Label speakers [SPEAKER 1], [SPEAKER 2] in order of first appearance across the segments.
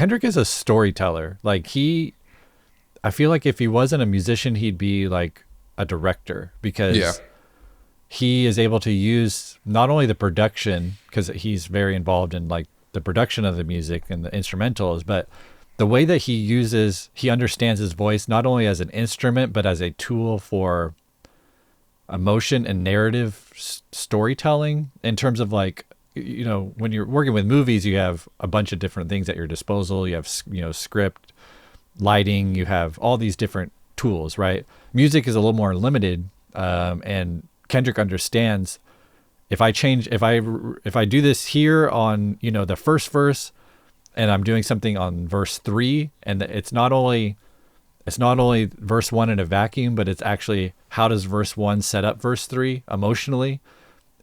[SPEAKER 1] Kendrick is a storyteller. I feel like if he wasn't a musician, he'd be like a director, because he is able to use not only the production, because he's very involved in like the production of the music and the instrumentals, but the way that he understands his voice not only as an instrument, but as a tool for emotion and narrative storytelling, in terms of like, when you're working with movies, you have a bunch of different things at your disposal. You have, script, lighting, you have all these different tools, right? Music is a little more limited. And Kendrick understands, if I do this here on, the first verse, and I'm doing something on verse 3, and it's not only verse 1 in a vacuum, but it's actually, how does verse 1 set up verse 3 emotionally,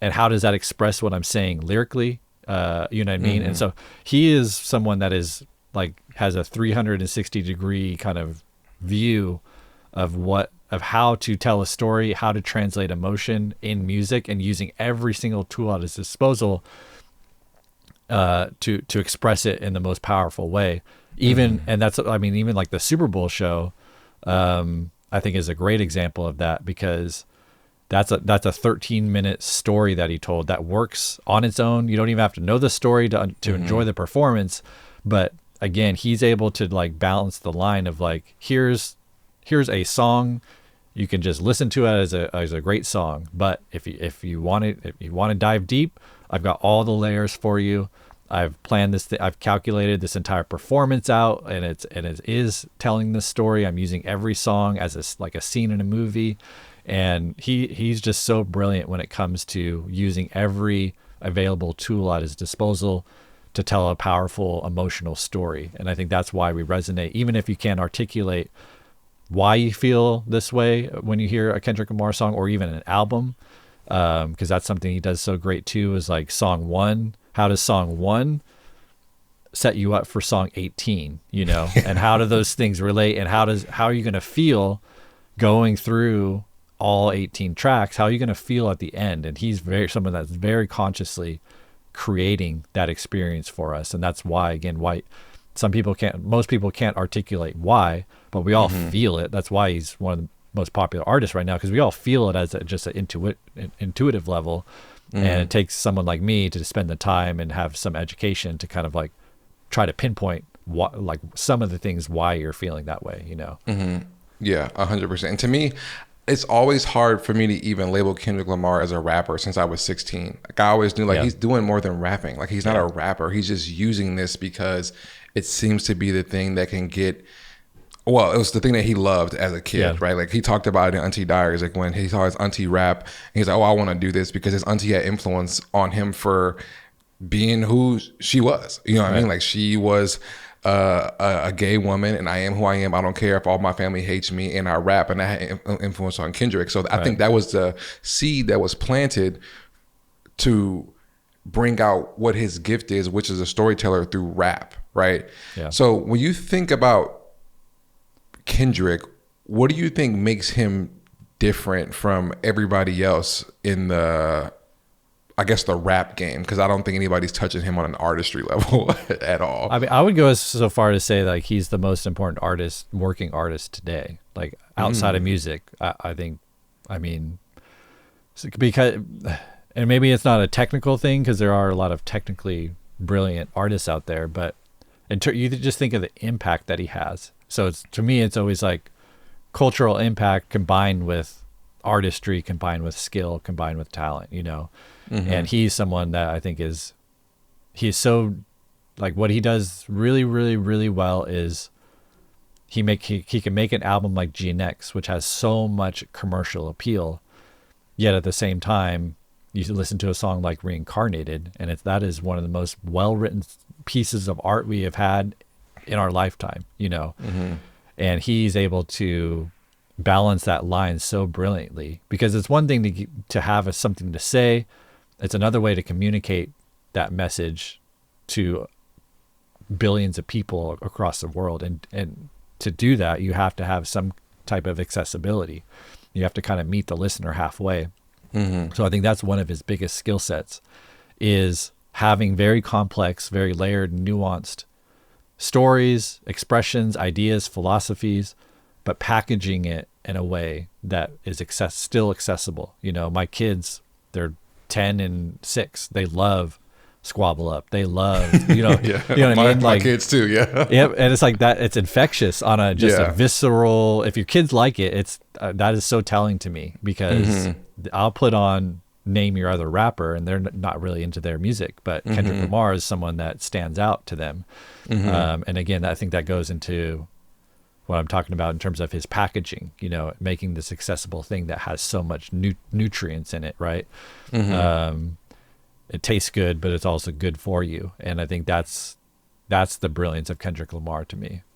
[SPEAKER 1] and how does that express what I'm saying lyrically? You know what I mean? And so he is someone that is like, has a 360 degree kind of view of how to tell a story, how to translate emotion in music, and using every single tool at his disposal to express it in the most powerful way. Even like the Super Bowl show, I think is a great example of that, because that's a 13-minute story that he told that works on its own. You don't even have to know the story to enjoy the performance. But again, he's able to like balance the line of like, here's a song, you can just listen to it as a great song. But if you want to dive deep, I've got all the layers for you. I've planned this. I've calculated this entire performance out, and it is telling the story. I'm using every song as like a scene in a movie, and he's just so brilliant when it comes to using every available tool at his disposal to tell a powerful emotional story. And I think that's why we resonate, even if you can't articulate why you feel this way when you hear a Kendrick Lamar song, or even an album, because that's something he does so great too. Is like song 1. How does song 1 set you up for song 18, and how do those things relate, and how are you going to feel going through all 18 tracks? How are you going to feel at the end? And he's someone that's very consciously creating that experience for us. And that's why most people can't articulate why, but we all feel it. That's why he's one of the most popular artists right now, because we all feel it as just an intuitive level. And it takes someone like me to spend the time and have some education to kind of like try to pinpoint what, like some of the things why you're feeling that way,
[SPEAKER 2] Yeah, 100%. And to me, it's always hard for me to even label Kendrick Lamar as a rapper since I was 16. Like I always knew he's doing more than rapping. Like he's not a rapper. He's just using this because it seems to be the thing that can get, well, it was the thing that he loved as a kid, right? Like he talked about it in Auntie Diaries, like when he saw his auntie rap, and he's like, oh, I want to do this because his auntie had influence on him for being who she was. You know what I mean? Like she was a gay woman, and I am who I am. I don't care if all my family hates me, and I rap, and that had influence on Kendrick. So I think that was the seed that was planted to bring out what his gift is, which is a storyteller through rap, right? Yeah. So when you think about Kendrick, what do you think makes him different from everybody else in the rap game? Because I don't think anybody's touching him on an artistry level at all.
[SPEAKER 1] I mean, I would go so far to say like he's the most important working artist today, like outside of music. I think, because, and maybe it's not a technical thing, because there are a lot of technically brilliant artists out there, but you just think of the impact that he has. So to me, it's always like cultural impact combined with artistry, combined with skill, combined with talent, And he's someone that I think he's so, like, what he does really, really, really well is he can make an album like GNX, which has so much commercial appeal, yet at the same time, you listen to a song like Reincarnated, and that is one of the most well-written pieces of art we have had in our lifetime, and he's able to balance that line so brilliantly, because it's one thing to have something to say. It's another way to communicate that message to billions of people across the world. And to do that, you have to have some type of accessibility. You have to kind of meet the listener halfway. So I think that's one of his biggest skill sets, is having very complex, very layered, nuanced stories, expressions, ideas, philosophies, but packaging it in a way that is still accessible. You know, my kids, they're 10 and 6. They love Squabble Up. They love, you know,
[SPEAKER 2] Yeah.
[SPEAKER 1] you know what I mean?
[SPEAKER 2] My
[SPEAKER 1] Like,
[SPEAKER 2] kids too. Yeah.
[SPEAKER 1] yep. And it's like that. It's infectious on a just
[SPEAKER 2] Yeah.
[SPEAKER 1] a visceral. If your kids like it, it's that is so telling to me, because I'll put on name your other rapper, and they're not really into their music, but Kendrick Lamar is someone that stands out to them. And again, I think that goes into what I'm talking about in terms of his packaging, you know, making this accessible thing that has so much nutrients in it, right? It tastes good, but it's also good for you. And I think that's the brilliance of Kendrick Lamar to me.